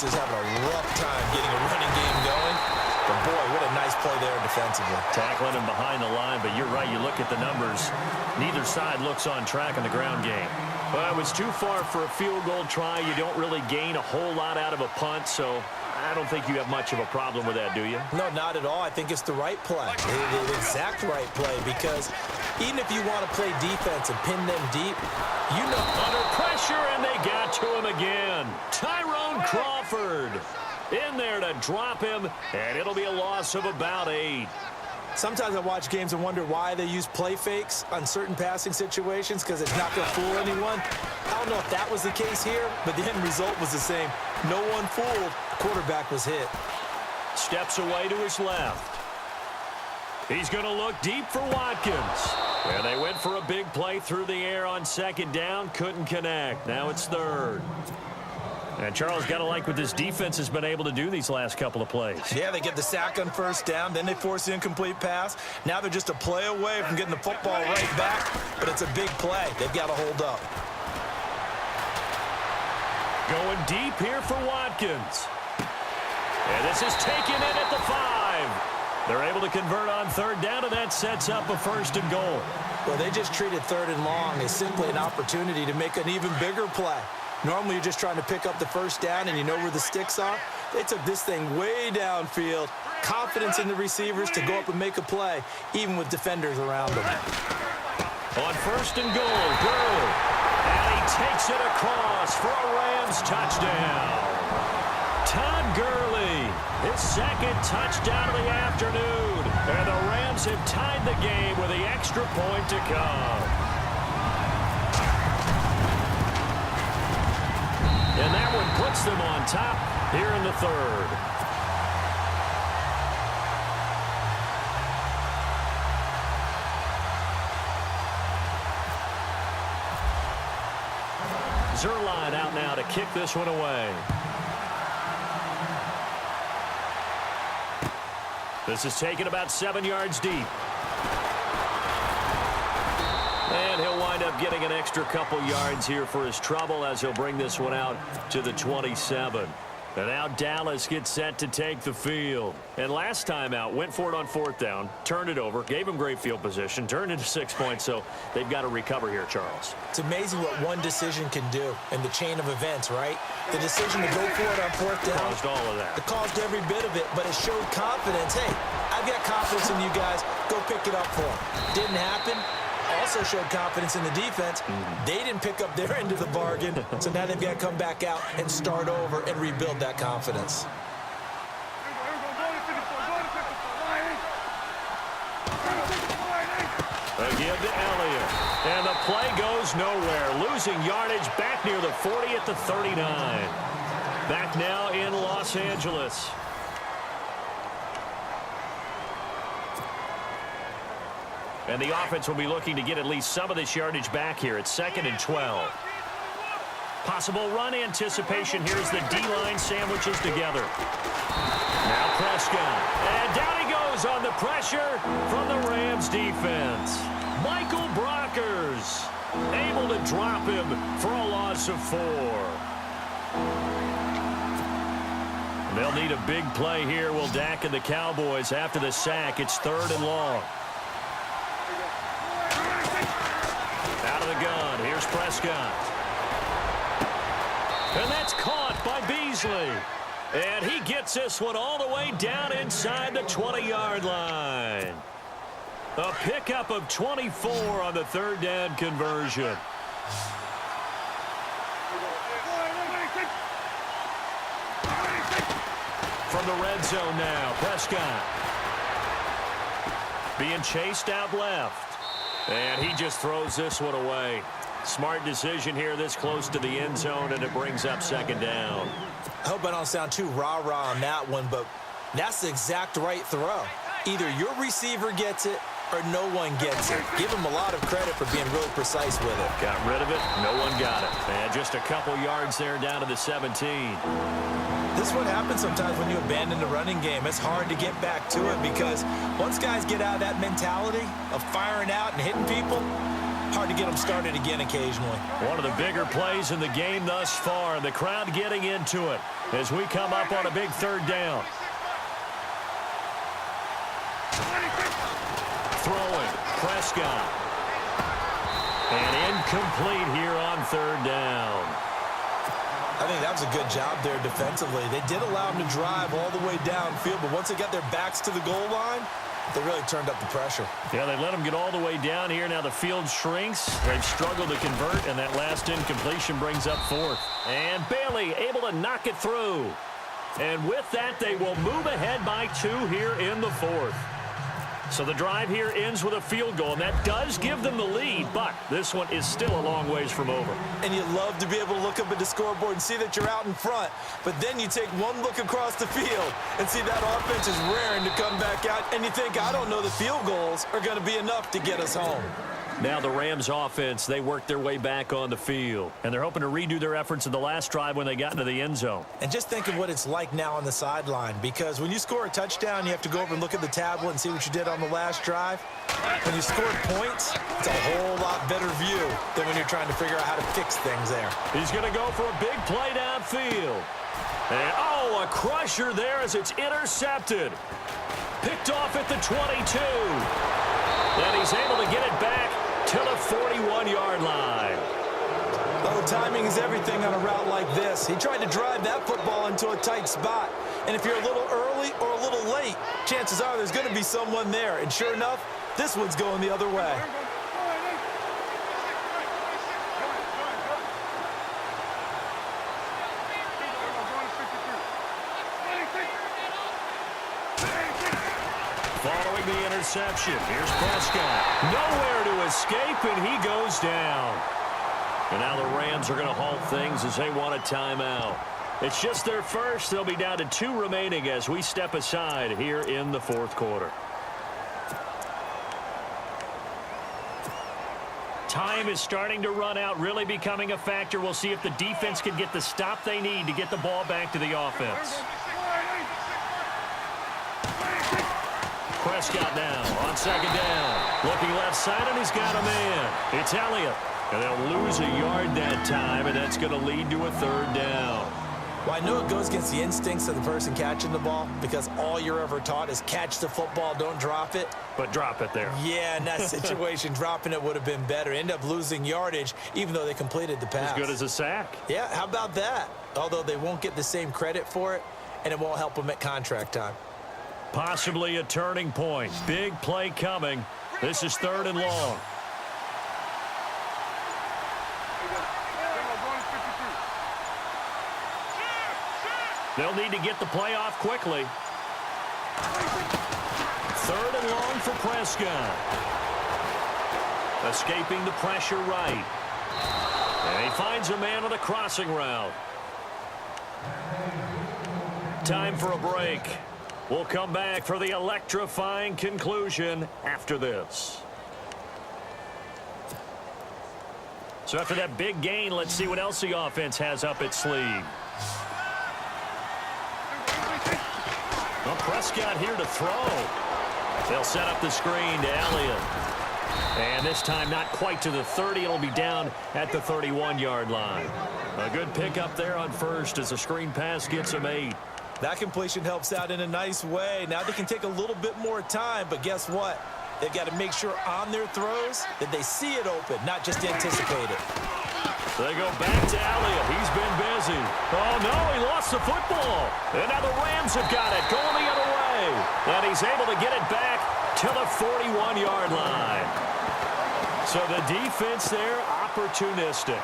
defense is having a rough time getting a running game going. But, boy, what a nice play there defensively. Tackling him behind the line, but you're right. You look at the numbers. Neither side looks on track in the ground game. Well, it was too far for a field goal try. You don't really gain a whole lot out of a punt, so I don't think you have much of a problem with that, do you? No, not at all. I think it's the right play, the exact right play, because even if you want to play defense and pin them deep, you know. Under pressure, and they got to him again. Tyrone Crawford in there to drop him, and it'll be a loss of about 8. Sometimes I watch games and wonder why they use play fakes on certain passing situations, because it's not going to fool anyone. I don't know if that was the case here, but the end result was the same. No one fooled. The quarterback was hit. Steps away to his left. He's going to look deep for Watkins. And they went for a big play through the air on second down. Couldn't connect. Now it's third. And Charles, got to like what this defense has been able to do these last couple of plays. Yeah, they get the sack on first down, then they force the incomplete pass. Now they're just a play away from getting the football right back, but it's a big play. They've got to hold up. Going deep here for Watkins. And this is taken in at the 5. They're able to convert on third down, and that sets up a 1st and goal. Well, they just treated 3rd and long as simply an opportunity to make an even bigger play. Normally, you're just trying to pick up the first down, and you know where the sticks are. They took this thing way downfield. Confidence in the receivers to go up and make a play, even with defenders around them. On 1st and goal, Gurley. And he takes it across for a Rams touchdown. Todd Gurley, his 2nd touchdown of the afternoon. And the Rams have tied the game with the extra point to come. And that one puts them on top here in the 3rd. Zerline out now to kick this one away. This is taken about 7 yards deep. And he'll wind up getting an extra couple yards here for his trouble as he'll bring this one out to the 27. And now Dallas gets set to take the field. And last time out, went for it on 4th down, turned it over, gave him great field position, turned into 6 points, so they've got to recover here, Charles. It's amazing what one decision can do in the chain of events, right? The decision to go for it on 4th down. Caused all of that. It caused every bit of it, but it showed confidence. Hey, I've got confidence in you guys. Go pick it up for them. Didn't happen. Also showed confidence in the defense. They didn't pick up their end of the bargain, so now they've got to come back out and start over and rebuild that confidence. Again to Elliott. And the play goes nowhere. Losing yardage back near the 40 at the 39. Back now in Los Angeles. And the offense will be looking to get at least some of this yardage back here. It's 2nd and 12. Possible run anticipation. Here's the D-line sandwiches together. Now Prescott. And down he goes on the pressure from the Rams defense. Michael Brockers able to drop him for a loss of 4. They'll need a big play here. Will Dak and the Cowboys after the sack. It's 3rd and long. Out of the gun. Here's Prescott. And that's caught by Beasley. And he gets this one all the way down inside the 20-yard line. A pickup of 24 on the 3rd down conversion. From the red zone now, Prescott. Being chased out left. And he just throws this one away. Smart decision here this close to the end zone, and it brings up 2nd down. I hope I don't sound too rah-rah on that one, but that's the exact right throw. Either your receiver gets it or no one gets it. Give him a lot of credit for being really precise with it. Got rid of it. No one got it. And just a couple yards there down to the 17. This is what happens sometimes when you abandon the running game. It's hard to get back to it because once guys get out of that mentality of firing out and hitting people, hard to get them started again occasionally. One of the bigger plays in the game thus far. The crowd getting into it as we come up on a big third down. Throwing, Prescott. And incomplete here on third down. I think that was a good job there defensively. They did allow them to drive all the way downfield, but once they got their backs to the goal line, they really turned up the pressure. Yeah, they let them get all the way down here. Now the field shrinks. They've struggled to convert, and that last incompletion brings up fourth. And Bailey able to knock it through. And with that, they will move ahead by 2 here in the fourth. So the drive here ends with a field goal, and that does give them the lead, but this one is still a long ways from over. And you love to be able to look up at the scoreboard and see that you're out in front, but then you take one look across the field and see that offense is raring to come back out, and you think, I don't know, the field goals are going to be enough to get us home. Now the Rams offense, they work their way back on the field. And they're hoping to redo their efforts in the last drive when they got into the end zone. And just think of what it's like now on the sideline, because when you score a touchdown, you have to go over and look at the tablet and see what you did on the last drive. When you score points, it's a whole lot better view than when you're trying to figure out how to fix things there. He's going to go for a big play downfield. And, a crusher there as it's intercepted. Picked off at the 22. And he's able to get it back to the 41-yard line. Oh, timing is everything on a route like this. He tried to drive that football into a tight spot. And if you're a little early or a little late, chances are there's going to be someone there. And sure enough, this one's going the other way. Following the interception, here's Prescott. Nowhere to escape, and he goes down. And now the Rams are going to halt things as they want a timeout. It's just their first. They'll be down to 2 remaining as we step aside here in the fourth quarter. Time is starting to run out, really becoming a factor. We'll see if the defense can get the stop they need to get the ball back to the offense. Prescott now on second down. Looking left side, and he's got a man. It's Elliott. And they'll lose a yard that time, and that's going to lead to a third down. Well, I know it goes against the instincts of the person catching the ball, because all you're ever taught is catch the football, don't drop it. But drop it there. Yeah, in that situation, dropping it would have been better. End up losing yardage, even though they completed the pass. As good as a sack. Yeah, how about that? Although they won't get the same credit for it, and it won't help them at contract time. Possibly a turning point. Big play coming. This is 3rd and long. They'll need to get the play off quickly. 3rd and long for Prescott. Escaping the pressure right. And he finds a man on a crossing route. Time for a break. We'll come back for the electrifying conclusion after this. So after that big gain, let's see what else the offense has up its sleeve. Well, Prescott here to throw. They'll set up the screen to Elliott. And this time not quite to the 30. It'll be down at the 31-yard line. A good pickup there on first as the screen pass gets him 8. That completion helps out in a nice way. Now they can take a little bit more time, but guess what? They've got to make sure on their throws that they see it open, not just anticipate it. They go back to Elliott. He's been busy. Oh, no, he lost the football. And now the Rams have got it, going the other way. And he's able to get it back to the 41-yard line. So the defense there, opportunistic.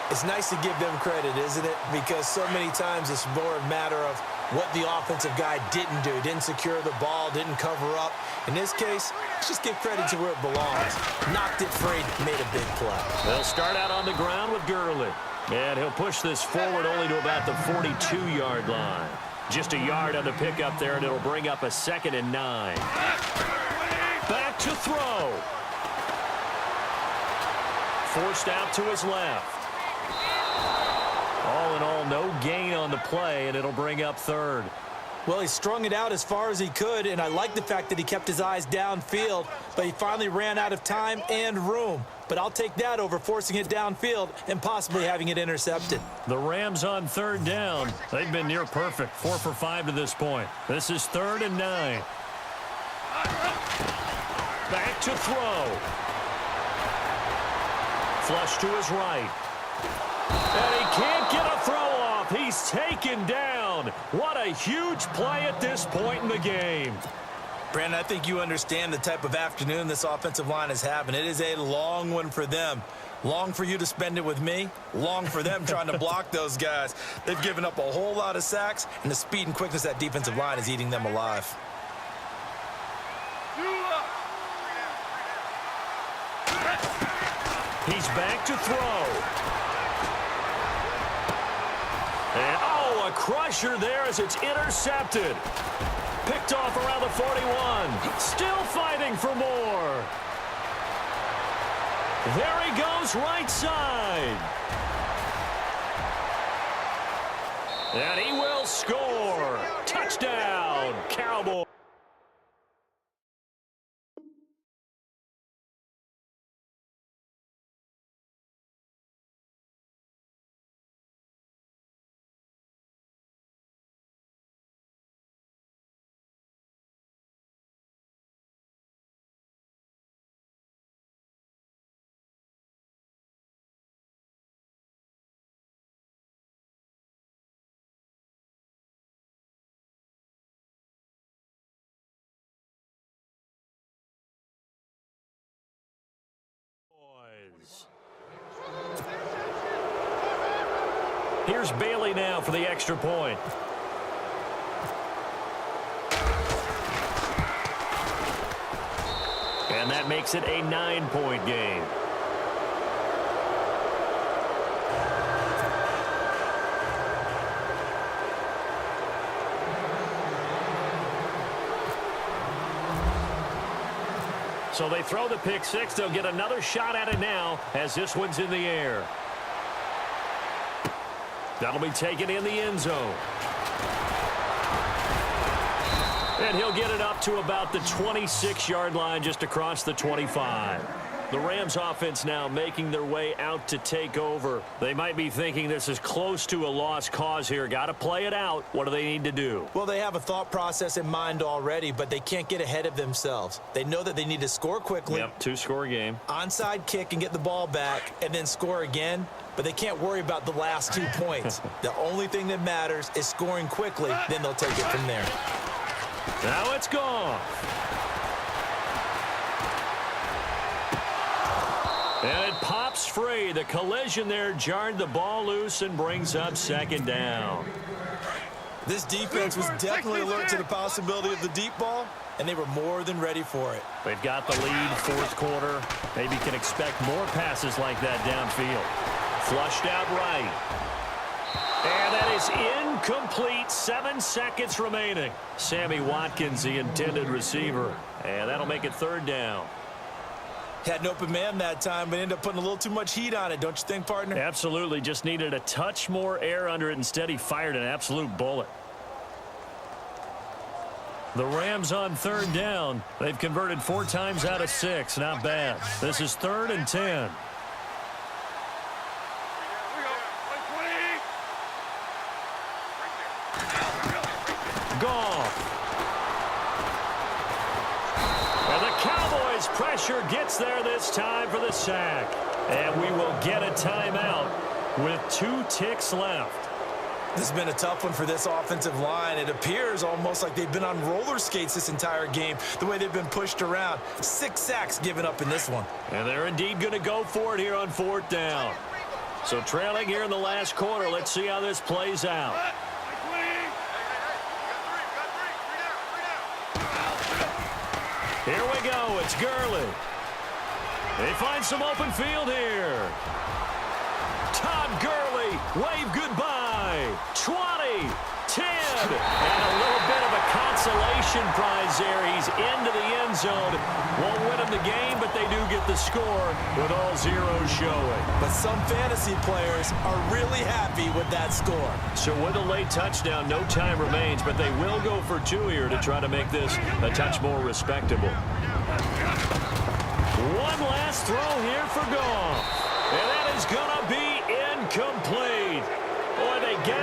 It's nice to give them credit, isn't it? Because so many times it's more a matter of what the offensive guy didn't do. Didn't secure the ball, didn't cover up. In this case, let's just give credit to where it belongs. Knocked it free, made a big play. They'll start out on the ground with Gurley. And he'll push this forward only to about the 42-yard line. Just a yard on the pickup there, and it'll bring up a 2nd and 9. Back to throw. Forced out to his left. All in all, no gain on the play, and it'll bring up 3rd. Well, he strung it out as far as he could, and I like the fact that he kept his eyes downfield, but he finally ran out of time and room. But I'll take that over forcing it downfield and possibly having it intercepted. The Rams on third down. They've been near perfect, 4 for 5 to this point. This is 3rd and 9. Back to throw. Flush to his right. And he can't get a throw off. He's taken down. What a huge play at this point in the game. Brandon, I think you understand the type of afternoon this offensive line is having. It is a long one for them. Long for you to spend it with me. Long for them trying to block those guys. They've given up a whole lot of sacks, and the speed and quickness of that defensive line is eating them alive. He's back to throw. And, oh, a crusher there as it's intercepted. Picked off around the 41. Still fighting for more. There he goes, right side. And he will score. Touchdown, Cowboys. Here's Bailey now for the extra point. And that makes it a 9-point game. So they throw the pick six. They'll get another shot at it now as this one's in the air. That'll be taken in the end zone. And he'll get it up to about the 26-yard line, just across the 25. The Rams offense now making their way out to take over. They might be thinking this is close to a lost cause here. Got to play it out. What do they need to do? Well, they have a thought process in mind already, but they can't get ahead of themselves. They know that they need to score quickly. Yep, 2-score game. Onside kick and get the ball back and then score again. But they can't worry about the last 2 points. The only thing that matters is scoring quickly. Then they'll take it from there. Now it's gone. And it pops free. The collision there jarred the ball loose and brings up 2nd down. This defense was definitely alert to the possibility of the deep ball, and they were more than ready for it. They've got the lead, 4th quarter. Maybe can expect more passes like that downfield. Flushed out right. And that is incomplete. 7 seconds remaining. Sammy Watkins, the intended receiver. And that'll make it 3rd down. Had an open man that time, but ended up putting a little too much heat on it, don't you think, partner? Absolutely. Just needed a touch more air under it. Instead, he fired an absolute bullet. The Rams on 3rd down. They've converted 4 times out of 6. Not bad. This is 3rd and 10. Pressure gets there this time for the sack. And we will get a timeout with 2 ticks left. This has been a tough one for this offensive line. It appears almost like they've been on roller skates this entire game, the way they've been pushed around. 6 sacks given up in this one. And they're indeed going to go for it here on 4th down. So trailing here in the last quarter. Let's see how this plays out. Here we go. It's Gurley. They find some open field here. Todd Gurley, wave goodbye. 20, 10, and a little bit of a consolation possession prize there. He's into the end zone. Won't win them the game, but they do get the score with all zeros showing. But some fantasy players are really happy with that score. So with a late touchdown, no time remains, but they will go for 2 here to try to make this a touch more respectable. One last throw here for Goff. And that is going to be incomplete. Boy, they get